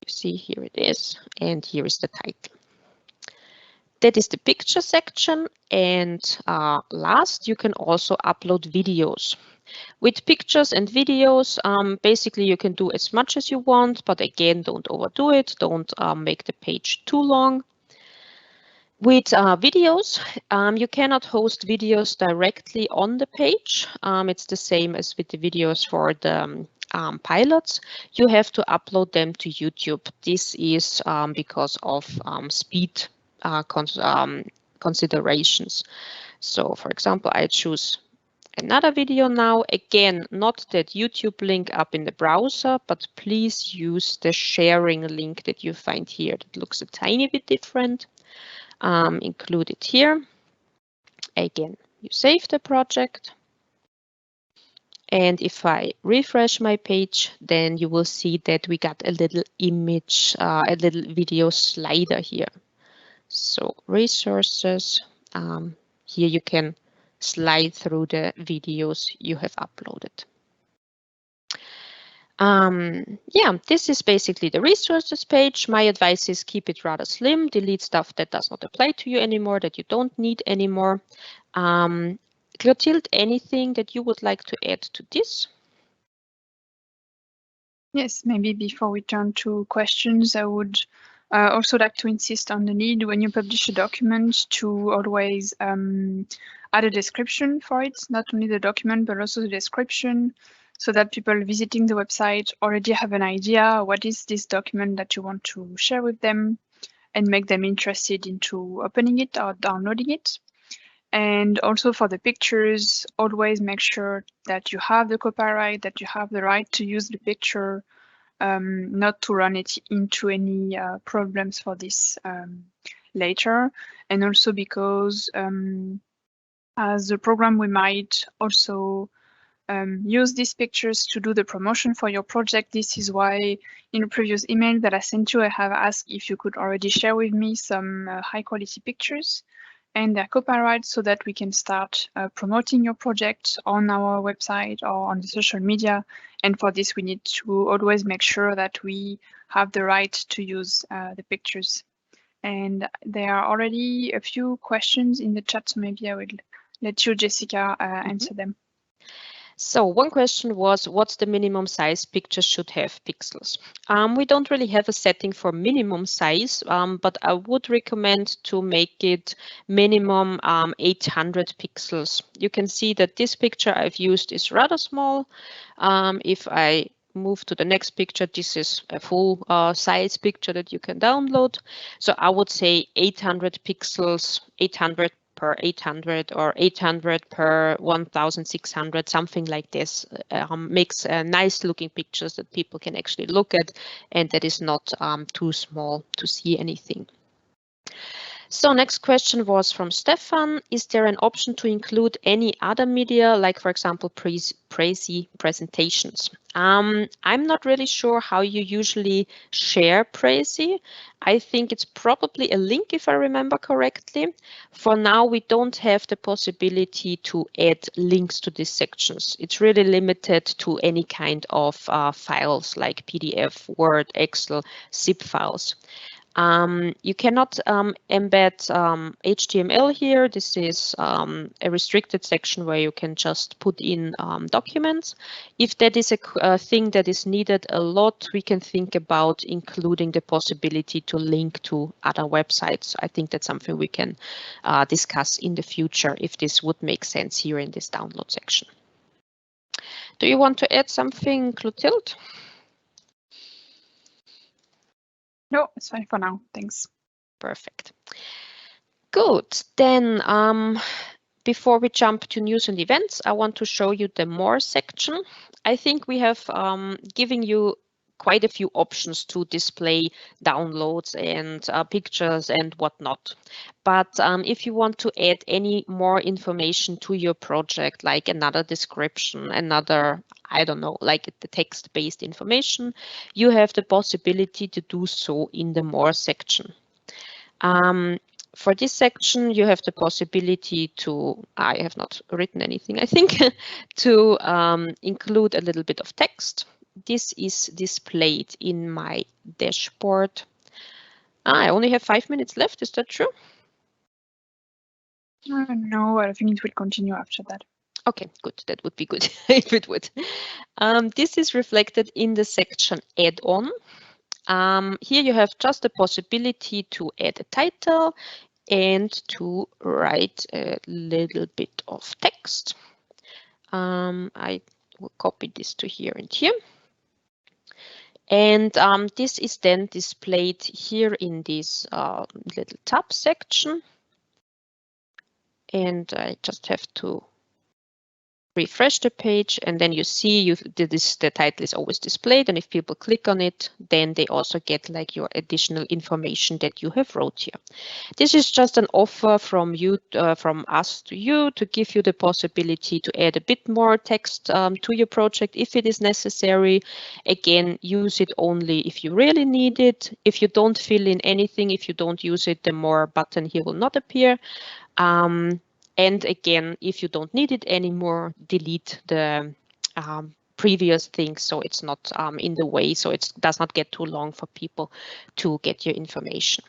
You see, here it is, and here is the title. That is the picture section, and last, you can also upload videos. With pictures and videos, basically you can do as much as you want, but again, don't overdo it. Don't make the page too long. With videos, you cannot host videos directly on the page. It's the same as with the videos for the pilots. You have to upload them to YouTube. This is because of speed considerations. So, for example, I choose another video now. Again, not that YouTube link up in the browser, but please use the sharing link that you find here. That looks a tiny bit different. Include it here. Again, you save the project. And if I refresh my page, then you will see that we got a little image, a little video slider here. So resources, here you can slide through the videos you have uploaded. Yeah, this is basically the resources page. My advice is keep it rather slim, delete stuff that does not apply to you anymore, that you don't need anymore. Clotilde, anything that you would like to add to this? Yes, maybe before we turn to questions, I would also like to insist on the need when you publish a document to always add a description for it, not only the document, but also the description, so that people visiting the website already have an idea what is this document that you want to share with them and make them interested into opening it or downloading it. And also for the pictures, always make sure that you have the copyright, that you have the right to use the picture, not to run it into any problems for this later. And also because as a program, we might also use these pictures to do the promotion for your project. This is why in a previous email that I sent you, I have asked if you could already share with me some high quality pictures and their copyright so that we can start promoting your project on our website or on the social media. And for this, we need to always make sure that we have the right to use the pictures. And there are already a few questions in the chat, so maybe I will let you, Jessica, answer them. So one question was, what's the minimum size pictures should have pixels? We don't really have a setting for minimum size, but I would recommend to make it minimum 800 pixels. You can see that this picture I've used is rather small. If I move to the next picture, this is a full size picture that you can download. So I would say 800 pixels, 800 per 800 or 800 per 1600, something like this, makes nice looking pictures that people can actually look at and that is not too small to see anything. So next question was from Stefan. Is there an option to include any other media, like for example, Prezi presentations? I'm not really sure how you usually share Prezi. I think it's probably a link if I remember correctly. For now, we don't have the possibility to add links to these sections. It's really limited to any kind of files like PDF, Word, Excel, zip files. You cannot embed HTML here. This is a restricted section where you can just put in documents. If that is a thing that is needed a lot, we can think about including the possibility to link to other websites. I think that's something we can discuss in the future if this would make sense here in this download section. Do you want to add something, Clotilde? No, it's fine for now. Thanks. Perfect. Good. Then before we jump to news and events, I want to show you the more section. I think we have given you quite a few options to display downloads and pictures and whatnot. But if you want to add any more information to your project, like another description, another, I don't know, like the text-based information, you have the possibility to do so in the more section. For this section, you have the possibility to, I have not written anything, I think, to include a little bit of text. This is displayed in my dashboard. I only have 5 minutes left, is that true? No, I think it will continue after that. Okay, good. That would be good if it would. This is reflected in the section Add-on. Here you have just the possibility to add a title and to write a little bit of text. I will copy this to here and here. And this is then displayed here in this little tab section. And I just have to refresh the page, and then you see the title is always displayed, and if people click on it, then they also get like your additional information that you have wrote here. This is just an offer from you, from us to you, to give you the possibility to add a bit more text to your project if it is necessary. Again, use it only if you really need it. If you don't fill in anything, if you don't use it, the more button here will not appear. And again, if you don't need it anymore, delete the previous things so it's not in the way, so it does not get too long for people to get your information.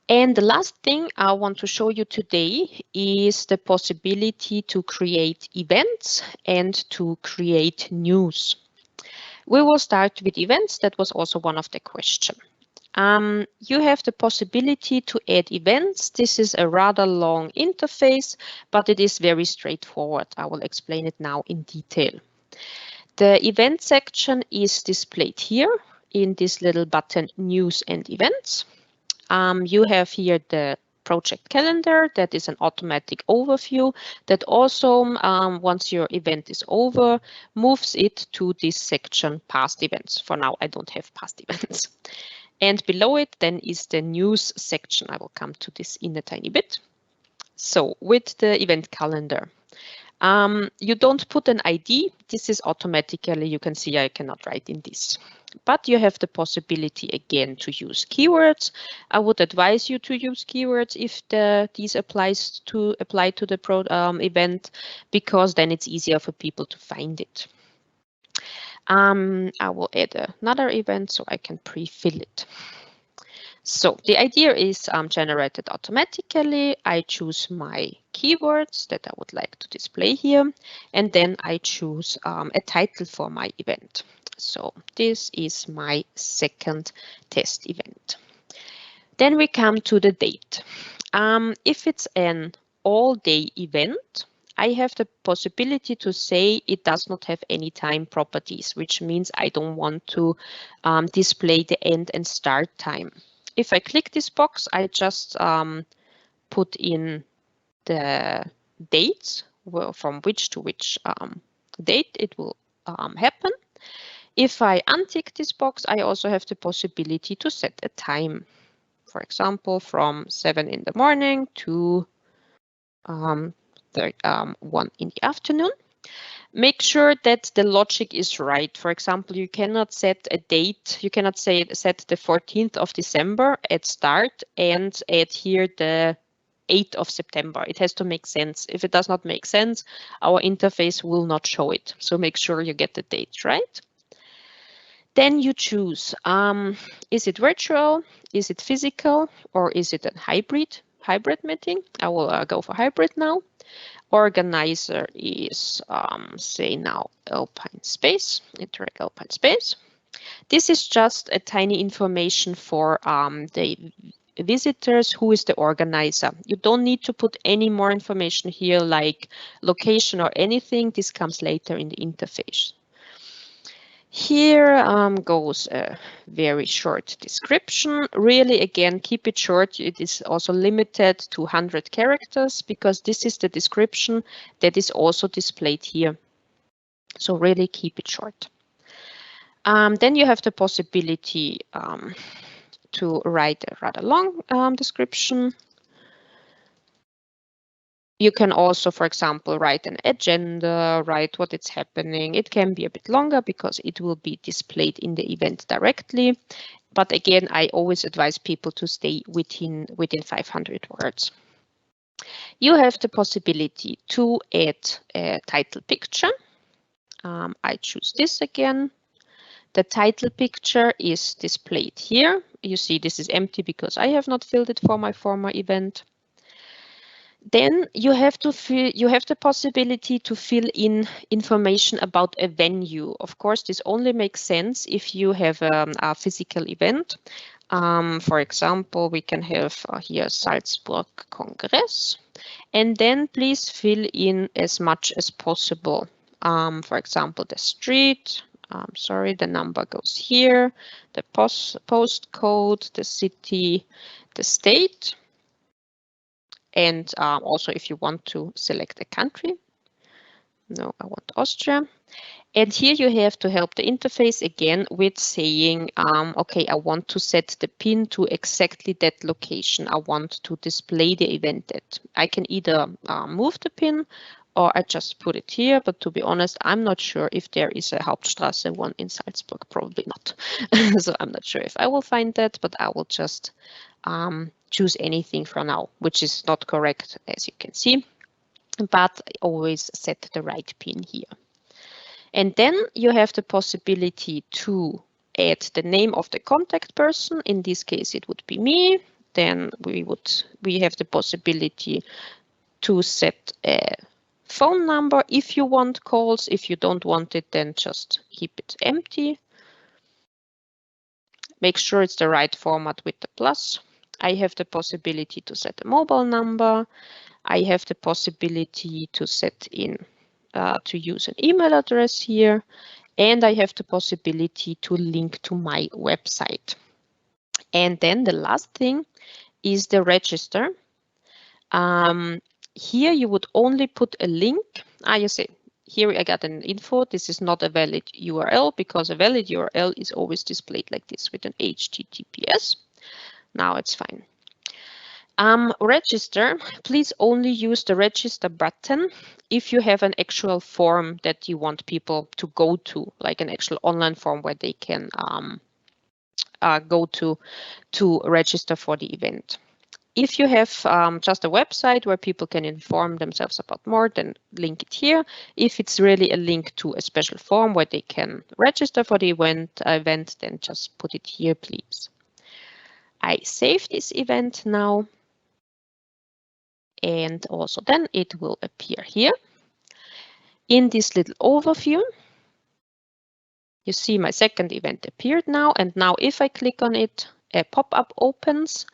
And the last thing I want to show you today is the possibility to create events and to create news. We will start with events. That was also one of the questions. You have the possibility to add events. This is a rather long interface, but it is very straightforward. I will explain it now in detail. The event section is displayed here in this little button, News and Events. You have here the project calendar. That is an automatic overview that also, once your event is over, moves it to this section, Past Events. For now, I don't have past events. And below it then is the news section. I will come to this in a tiny bit. So with the event calendar, you don't put an ID. This is automatically, you can see I cannot write in this. But you have the possibility again to use keywords. I would advise you to use keywords if these apply to the event, because then it's easier for people to find it. I will add another event so I can pre-fill it. So the idea is generated automatically. I choose my keywords that I would like to display here, and then I choose a title for my event. So this is my second test event. Then we come to the date. If it's an all-day event, I have the possibility to say it does not have any time properties, which means I don't want to display the end and start time. If I click this box, I just put in the dates, from which to which date it will happen. If I untick this box, I also have the possibility to set a time. For example, from 7 in the morning to 1 in the afternoon. Make sure that the logic is right. For example, you cannot set a date. You cannot set the 14th of December at start and add here the 8th of September. It has to make sense. If it does not make sense, our interface will not show it. So make sure you get the date right. Then you choose, is it virtual, is it physical, or is it a hybrid meeting? I will go for hybrid now. Organizer is, say now, Alpine Space, Interreg Alpine Space. This is just a tiny information for the visitors, who is the organizer. You don't need to put any more information here like location or anything. This comes later in the interface. Here goes a very short description. Really, again, keep it short. It is also limited to 100 characters because this is the description that is also displayed here. So really keep it short. Then you have the possibility to write a rather long description. You can also, for example, write an agenda, write what is happening. It can be a bit longer because it will be displayed in the event directly. But again, I always advise people to stay within 500 words. You have the possibility to add a title picture. I choose this again. The title picture is displayed here. You see this is empty because I have not filled it for my former event. Then you have the possibility to fill in information about a venue. Of course, this only makes sense if you have a physical event. For example, we can have here Salzburg Congress, and then please fill in as much as possible. For example, the street. Sorry, the number goes here, the postcode, the city, the state. And also if you want to select a country. No, I want Austria. And here you have to help the interface again with saying, okay, I want to set the pin to exactly that location. I want to display the event at. I can either move the pin or I just put it here. But to be honest, I'm not sure if there is a Hauptstraße one in Salzburg. Probably not. So I'm not sure if I will find that, but I will just choose anything for now, which is not correct, as you can see, but always set the right pin here. And then you have the possibility to add the name of the contact person. In this case, it would be me. Then we have the possibility to set a phone number if you want calls. If you don't want it, then just keep it empty. Make sure it's the right format with the plus. I have the possibility to set a mobile number. I have the possibility to set in, to use an email address here. And I have the possibility to link to my website. And then the last thing is the register. Here you would only put a link. You see, here I got an info. This is not a valid URL because a valid URL is always displayed like this with an HTTPS. Now it's fine. Register, please only use the register button if you have an actual form that you want people to go to, like an actual online form where they can go to register for the event. If you have just a website where people can inform themselves about more, then link it here. If it's really a link to a special form where they can register for the event, then just put it here, please. I save this event now. And also then it will appear here. In this little overview, you see my second event appeared now. And now if I click on it, a pop-up opens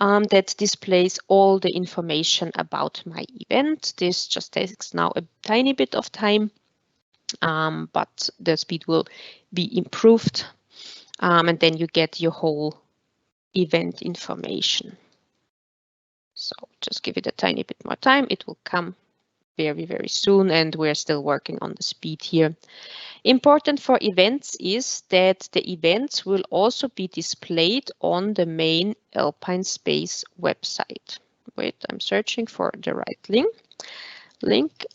that displays all the information about my event. This just takes now a tiny bit of time, but the speed will be improved. And then you get your whole event information. So just give it a tiny bit more time. It will come very, very soon, and we're still working on the speed here. Important for events is that the events will also be displayed on the main Alpine Space website. Wait, I'm searching for the right link.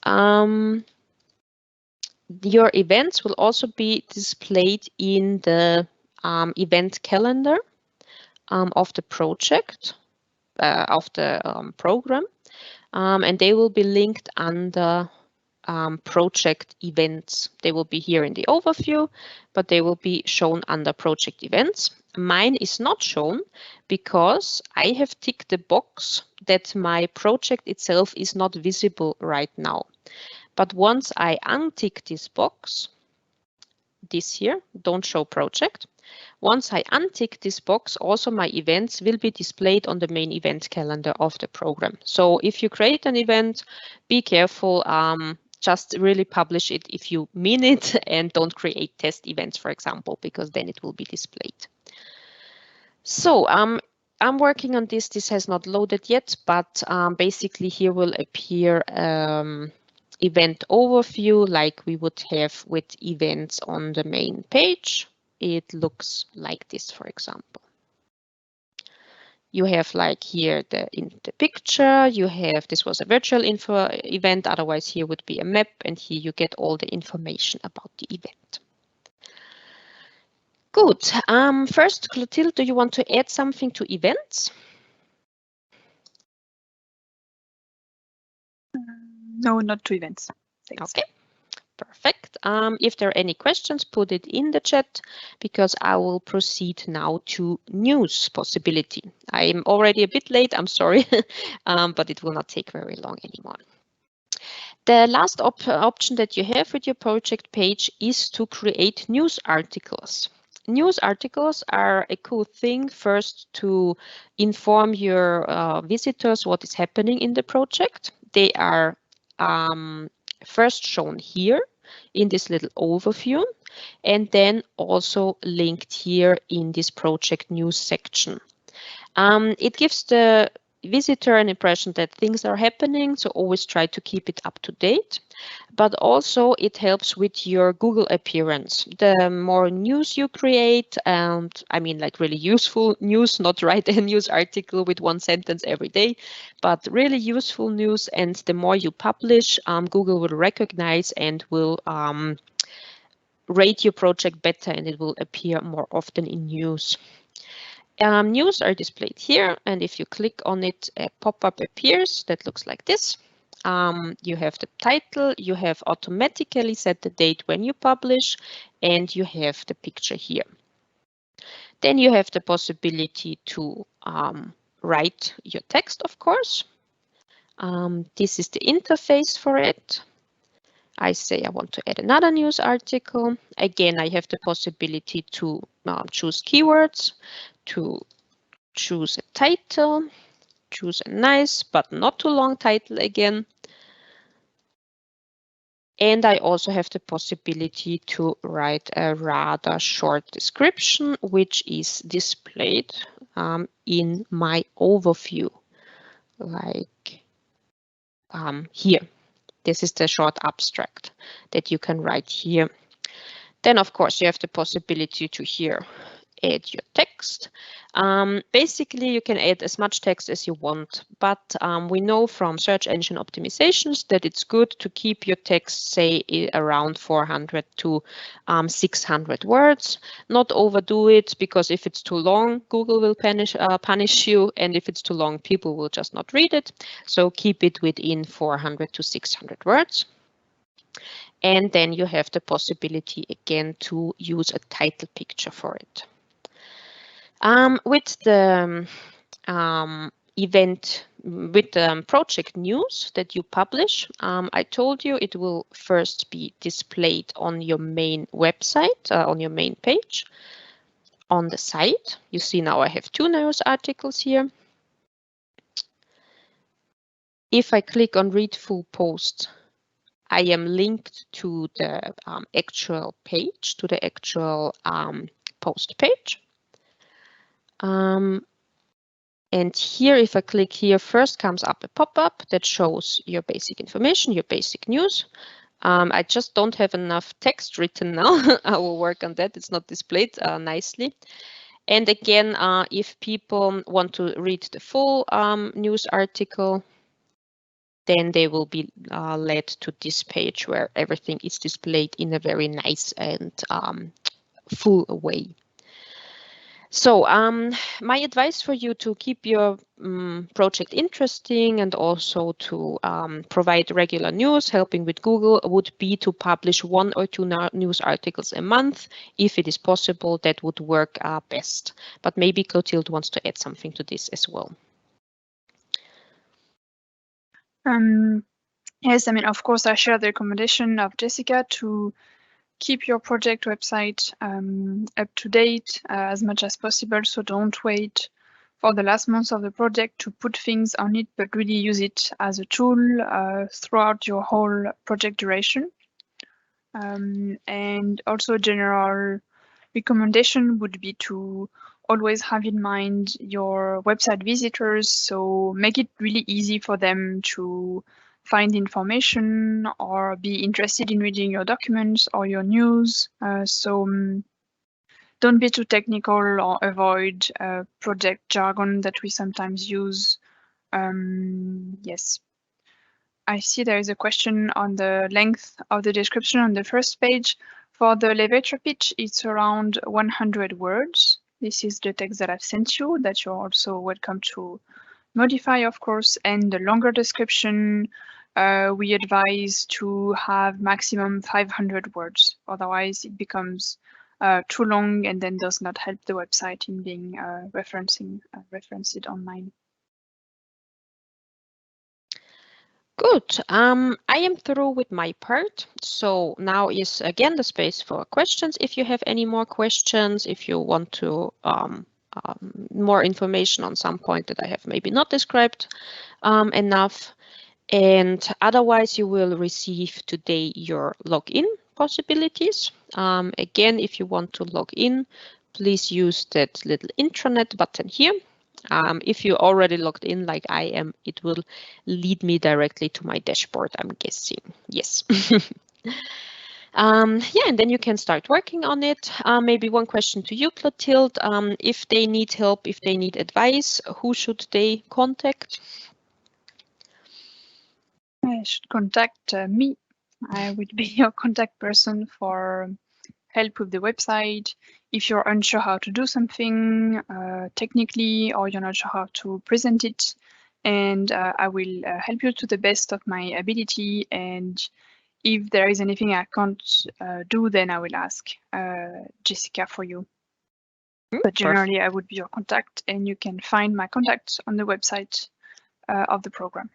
Your events will also be displayed in the event calendar of the project, of the program, and they will be linked under project events. They will be here in the overview, but they will be shown under project events. Mine is not shown because I have ticked the box that my project itself is not visible right now. But once I untick this box, this here, don't show project. Once I untick this box, also my events will be displayed on the main event calendar of the program. So if you create an event, be careful, just really publish it if you mean it and don't create test events, for example, because then it will be displayed. So I'm working on this. This has not loaded yet, but basically here will appear event overview like we would have with events on the main page. It looks like this, for example. You have like here in the picture, you have, this was a virtual info event, otherwise here would be a map, and here you get all the information about the event. Good. First, Clotilde, do you want to add something to events? No, not to events. Thanks. Okay, perfect. If there are any questions, put it in the chat because I will proceed now to news possibility. I'm already a bit late, I'm sorry, but it will not take very long anymore. The last option that you have with your project page is to create news articles. News articles are a cool thing, first to inform your visitors what is happening in the project. They are first shown here in this little overview, and then also linked here in this project news section. It gives the visitor an impression that things are happening, so always try to keep it up to date. But also it helps with your Google appearance. The more news you create, and I mean like really useful news, not write a news article with one sentence every day, but really useful news, and the more you publish, Google will recognize and will rate your project better, and it will appear more often in news. News are displayed here, and if you click on it, a pop-up appears that looks like this. You have the title, you have automatically set the date when you publish, and you have the picture here. Then you have the possibility to write your text, of course. This is the interface for it. I say I want to add another news article. Again, I have the possibility to choose keywords, to choose a title, choose a nice but not too long title again. And I also have the possibility to write a rather short description, which is displayed in my overview, like here. This is the short abstract that you can write here. Then, of course, you have the possibility to here add your text. Basically, you can add as much text as you want, but we know from search engine optimizations that it's good to keep your text, say, around 400 to 600 words. Not overdo it, because if it's too long, Google will punish you, and if it's too long, people will just not read it. So keep it within 400 to 600 words. And then you have the possibility again to use a title picture for it. With the event, with the project news that you publish, I told you it will first be displayed on your main website, on your main page. On the site, you see now I have 2 news articles here. If I click on read full post, I am linked to the actual page, to the actual post page. And here, if I click here, first comes up a pop-up that shows your basic information, your basic news. I just don't have enough text written now. I will work on that. It's not displayed nicely. And again, if people want to read the full news article, then they will be led to this page where everything is displayed in a very nice and full way. So my advice for you to keep your project interesting and also to provide regular news, helping with Google, would be to publish 1 or 2 news articles a month. If it is possible, that would work best. But maybe Clotilde wants to add something to this as well. Yes, I mean, of course, I share the recommendation of Jessica to keep your project website up to date as much as possible. So don't wait for the last months of the project to put things on it, but really use it as a tool throughout your whole project duration. And also, general recommendation would be to always have in mind your website visitors. So make it really easy for them to find information or be interested in reading your documents or your news. Don't be too technical or avoid project jargon that we sometimes use. Yes. I see there is a question on the length of the description on the first page. For the elevator pitch, it's around 100 words. This is the text that I've sent you that you're also welcome to modify, of course. And the longer description, we advise to have maximum 500 words. Otherwise, it becomes too long and then does not help the website in being referenced online. Good. I am through with my part. So now is again the space for questions. If you have any more questions, if you want to more information on some point that I have maybe not described enough. And otherwise, you will receive today your login possibilities. Again, if you want to log in, please use that little intranet button here. If you're already logged in like I am, it will lead me directly to my dashboard, I'm guessing. Yes. Yeah, and then you can start working on it. Maybe one question to you, Clotilde. If they need help, if they need advice, who should they contact? I should contact me. I would be your contact person for help with the website. If you're unsure how to do something technically, or you're not sure how to present it, and I will help you to the best of my ability. And if there is anything I can't do, then I will ask Jessica for you. But generally, I would be your contact, and you can find my contacts on the website of the program.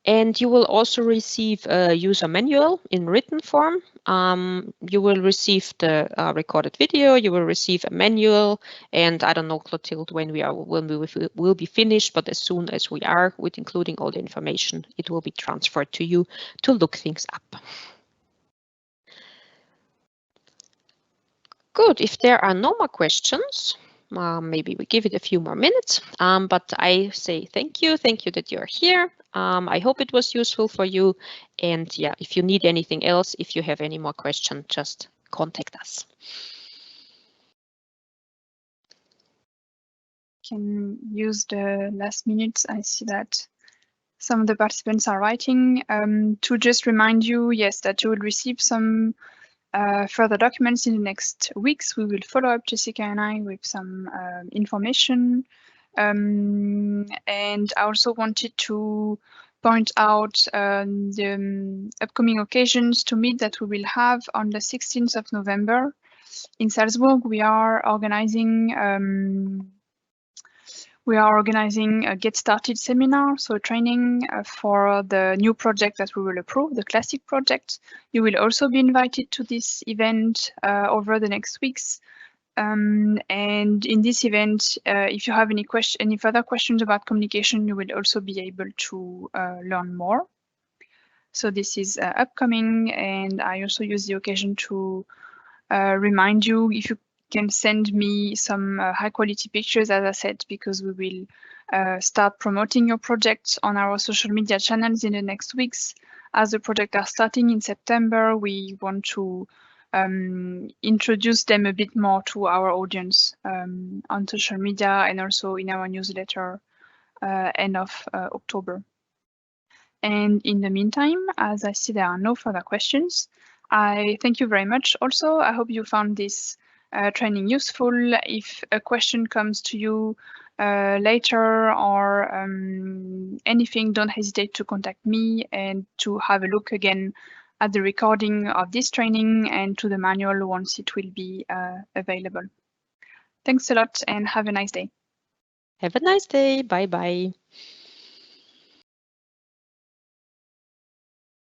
And you will also receive a user manual in written form. You will receive the recorded video, you will receive a manual, and I don't know, Clotilde, when we will be finished, but as soon as we are, with including all the information, it will be transferred to you to look things up. Good. If there are no more questions, maybe we give it a few more minutes, but I say thank you that you're here. I hope it was useful for you, and yeah, if you need anything else, if you have any more questions, just contact us. Can use the last minutes. I see that some of the participants are writing. To just remind you, yes, that you will receive some further documents in the next weeks. We will follow up, Jessica and I, with some information. And I also wanted to point out the upcoming occasions to meet that we will have on the 16th of November. In Salzburg, we are organizing a Get Started seminar, so training for the new project that we will approve, the classic project. You will also be invited to this event over the next weeks. And in this event, if you have any further questions about communication, you will also be able to learn more. So this is upcoming, and I also use the occasion to remind you if you can send me some high quality pictures, as I said, because we will start promoting your projects on our social media channels in the next weeks. As the project are starting in September, we want to introduce them a bit more to our audience on social media and also in our newsletter end of October. And in the meantime, as I see there are no further questions, I thank you very much also. I hope you found this training useful. If a question comes to you later or anything, don't hesitate to contact me and to have a look again at the recording of this training and to the manual once it will be available. Thanks a lot and have a nice day. Have a nice day. Bye bye.